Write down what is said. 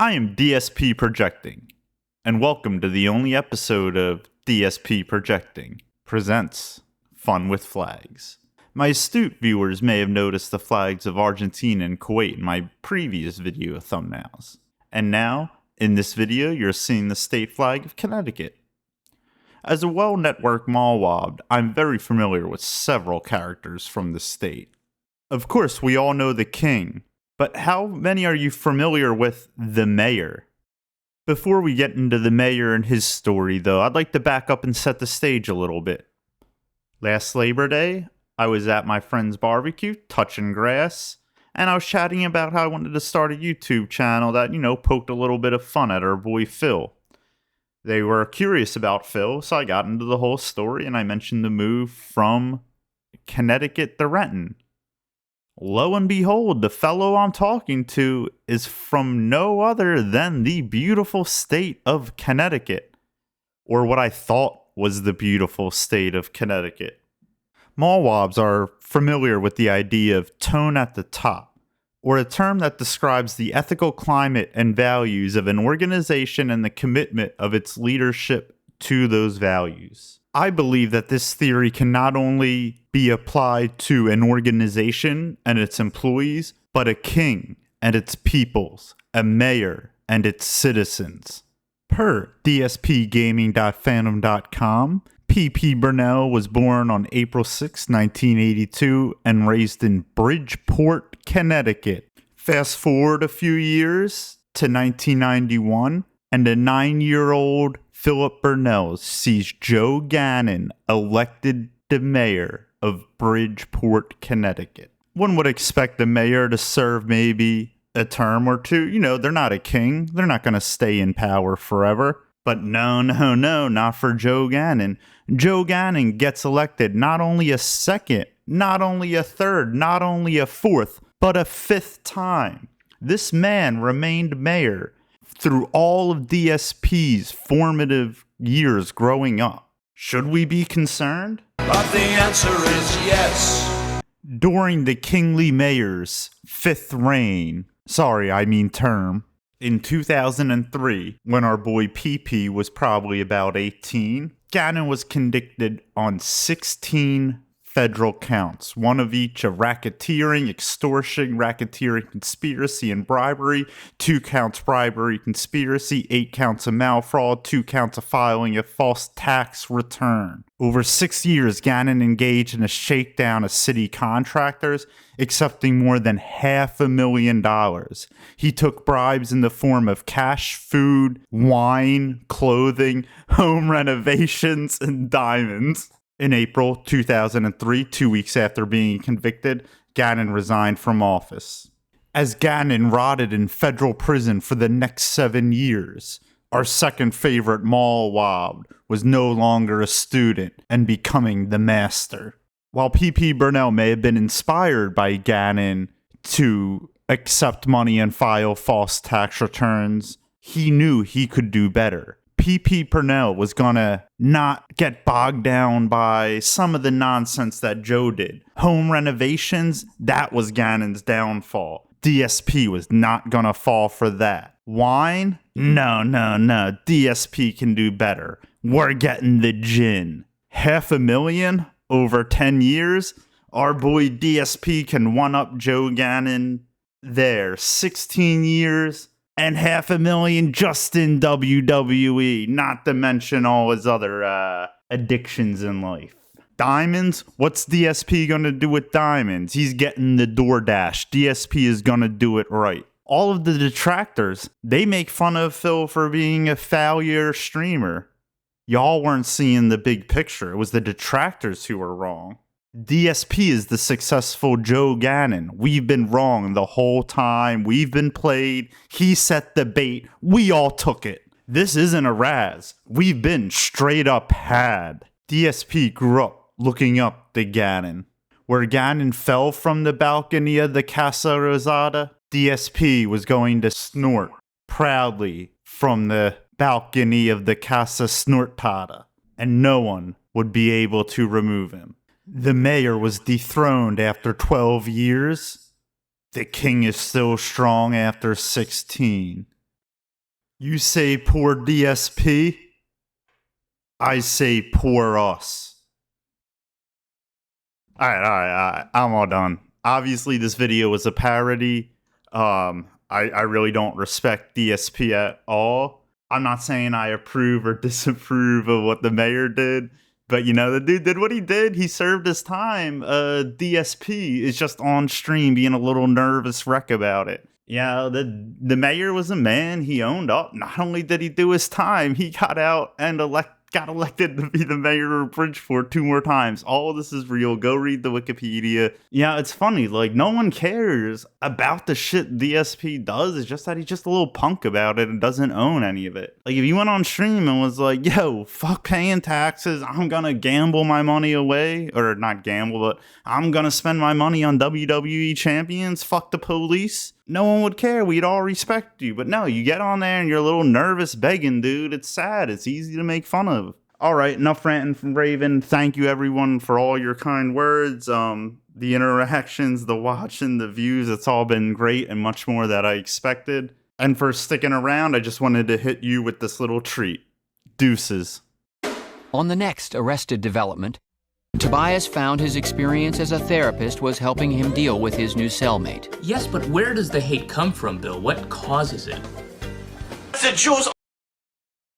I am DSP Projecting, and welcome to the only episode of DSP Projecting presents Fun with Flags. My astute viewers may have noticed the flags of Argentina and Kuwait in my previous video thumbnails. And now, in this video, you're seeing the state flag of Connecticut. As a well-networked mallwab, I'm very familiar with several characters from the state. Of course, we all know the king, but how many are you familiar with the mayor? Before we get into the mayor and his story, though, I'd like to back up and set the stage a little bit. Last Labor Day, I was at my friend's barbecue, touching grass, and I was chatting about how I wanted to start a YouTube channel that, poked a little bit of fun at our boy Phil. They were curious about Phil, so I got into the whole story and I mentioned the move from Connecticut to Renton. Lo and behold, the fellow I'm talking to is from no other than the beautiful state of Connecticut, or what I thought was the beautiful state of Connecticut. Mallwabs are familiar with the idea of tone at the top, or a term that describes the ethical climate and values of an organization and the commitment of its leadership to those values. I believe that this theory can not only be applied to an organization and its employees, but a king and its peoples, a mayor and its citizens. Per dspgaming.fandom.com, P.P. Burnell was born on April 6, 1982 and raised in Bridgeport, Connecticut. Fast forward a few years to 1991, and a 9-year-old Philip Burnell sees Joe Ganim elected the mayor of Bridgeport, Connecticut. One would expect the mayor to serve maybe a term or two. They're not a king. They're not going to stay in power forever. But no, not for Joe Ganim. Joe Ganim gets elected not only a second, not only a third, not only a fourth, but a fifth time. This man remained mayor through all of DSP's formative years growing up. Should we be concerned? But the answer is yes. During the kingly mayor's fifth reign, term, in 2003, when our boy PP was probably about 18, Ganim was convicted on 16 federal counts, one of each of racketeering, extortion, racketeering, conspiracy, and bribery, 2 counts bribery, conspiracy, 8 counts of mail fraud, 2 counts of filing a false tax return. Over 6 years, Ganim engaged in a shakedown of city contractors, accepting more than $500,000. He took bribes in the form of cash, food, wine, clothing, home renovations, and diamonds. In April 2003, 2 weeks after being convicted, Ganim resigned from office. As Ganim rotted in federal prison for the next 7 years, our second favorite mallwab was no longer a student and becoming the master. While P.P. Burnell may have been inspired by Ganim to accept money and file false tax returns, he knew he could do better. P.P. Burnell was gonna not get bogged down by some of the nonsense that Joe did. Home renovations, that was Ganim's downfall. DSP was not gonna fall for that. Wine? No. DSP can do better. We're getting the gin. $500,000 over 10 years? Our boy DSP can one-up Joe Ganim there. 16 years and $500,000 just in WWE, not to mention all his other addictions in life. Diamonds? What's DSP gonna do with diamonds? He's getting the DoorDash. DSP is gonna do it right. All of the detractors, they make fun of Phil for being a failure streamer. Y'all weren't seeing the big picture. It was the detractors who were wrong. DSP is the successful Joe Ganim. We've been wrong the whole time. We've been played. He set the bait. We all took it. This isn't a razz. We've been straight up had. DSP grew up looking up to Ganim. Where Ganim fell from the balcony of the Casa Rosada, DSP was going to snort proudly from the balcony of the Casa Snortada, and no one would be able to remove him. The mayor was dethroned after 12 years. The king is still strong after 16. You say poor DSP? I say poor us. Alright, I'm all done. Obviously, this video was a parody. I really don't respect DSP at all. I'm not saying I approve or disapprove of what the mayor did, but you know, the dude did what he did. He served his time. DSP is just on stream being a little nervous wreck about it. Yeah, the mayor was a man. He owned up. Not only did he do his time, he got out and got elected to be the mayor of Bridgeport 2 more times. All of this is real. Go read the Wikipedia. Yeah, it's funny. Like, no one cares about the shit DSP does. It's just that he's just a little punk about it and doesn't own any of it. Like, if you went on stream and was like, yo, fuck paying taxes, I'm gonna gamble my money away, or not gamble, but I'm gonna spend my money on WWE champions, fuck the police, no one would care. We'd all respect you. But no, you get on there and you're a little nervous begging, dude. It's sad. It's easy to make fun of. All right, enough ranting from Raven. Thank you, everyone, for all your kind words. The interactions, the watching, the views, it's all been great and much more that I expected. And for sticking around, I just wanted to hit you with this little treat. Deuces. On the next Arrested development, Tobias found his experience as a therapist was helping him deal with his new cellmate. Yes, but where does the hate come from, Bill? What causes it? The Jews